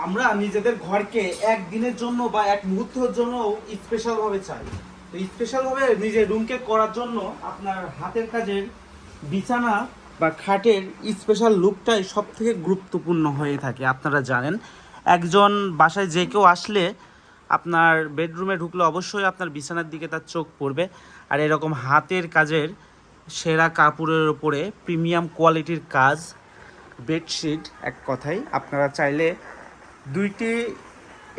আমরা নিজেদের ঘরকে একদিনের জন্য বা এক মুহূর্তের জন্য স্পেশাল ভাবে চাই। তো স্পেশাল ভাবে নিজের রুমকে করার জন্য আপনার হাতের কাজের বিছানা বা খাটের স্পেশাল লুকটাই সব থেকে গুরুত্বপূর্ণ হয়ে থাকে। আপনারা জানেন, একজন বাসায় যে কেউ আসলে আপনার বেডরুমে ঢুকলে অবশ্যই আপনার বিছানার দিকে তার চোখ পড়বে। আর এরকম হাতের কাজের সেরা কাপড়ের ওপরে প্রিমিয়াম কোয়ালিটির কাজ বেডশিট, এক কথায় আপনারা চাইলে দুইটি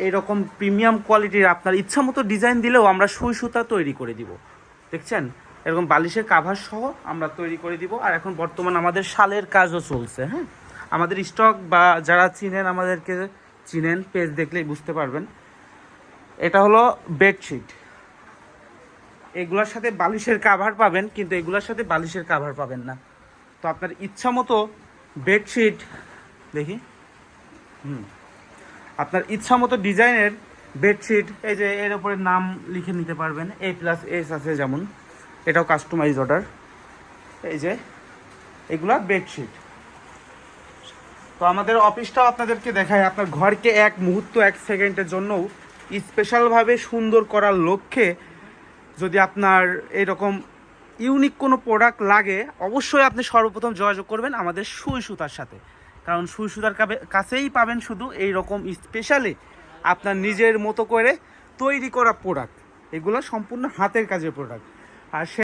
এরকম প্রিমিয়াম কোয়ালিটির আপনার ইচ্ছা মতো ডিজাইন দিলেও আমরা সুই সুতা তৈরি করে দিব। দেখছেন, এরকম বালিশের কাভার সহ আমরা তৈরি করে দিব। আর এখন বর্তমান আমাদের শালের কাজও চলছে। হ্যাঁ, আমাদের স্টক বা যারা চিনেন, আমাদেরকে চিনেন, পেজ দেখলেই বুঝতে পারবেন। এটা হলো বেডশিট, এগুলোর সাথে বালিশের কাভার পাবেন, কিন্তু এগুলোর সাথে বালিশের কাভার পাবেন না। তো আপনার ইচ্ছা মতো বেডশিট দেখি আপনার ইচ্ছা মতো ডিজাইনের বেডশিট, এই যে এর উপরে নাম লিখে নিতে পারবেন, A+S আছে যেমন, এটাও কাস্টমাইজ অর্ডার। এই যে এগুলা বেডশিট। তো আমাদের অফিসটাও আপনাদেরকে দেখায়। আপনার ঘরকে এক মুহূর্ত, এক সেকেন্ডের জন্যও স্পেশালভাবে সুন্দর করার লক্ষ্যে যদি আপনার এরকম ইউনিক কোনো প্রোডাক্ট লাগে, অবশ্যই আপনি সর্বপ্রথম যোগাযোগ করবেন আমাদের সুই সুতার সাথে। কারণ সুই সুতার কাছেই পাবেন শুধু এই রকম স্পেশালি আপনার নিজের মতো করে তৈরি করা প্রোডাক্ট। এগুলো সম্পূর্ণ হাতের কাজের প্রোডাক্ট। আর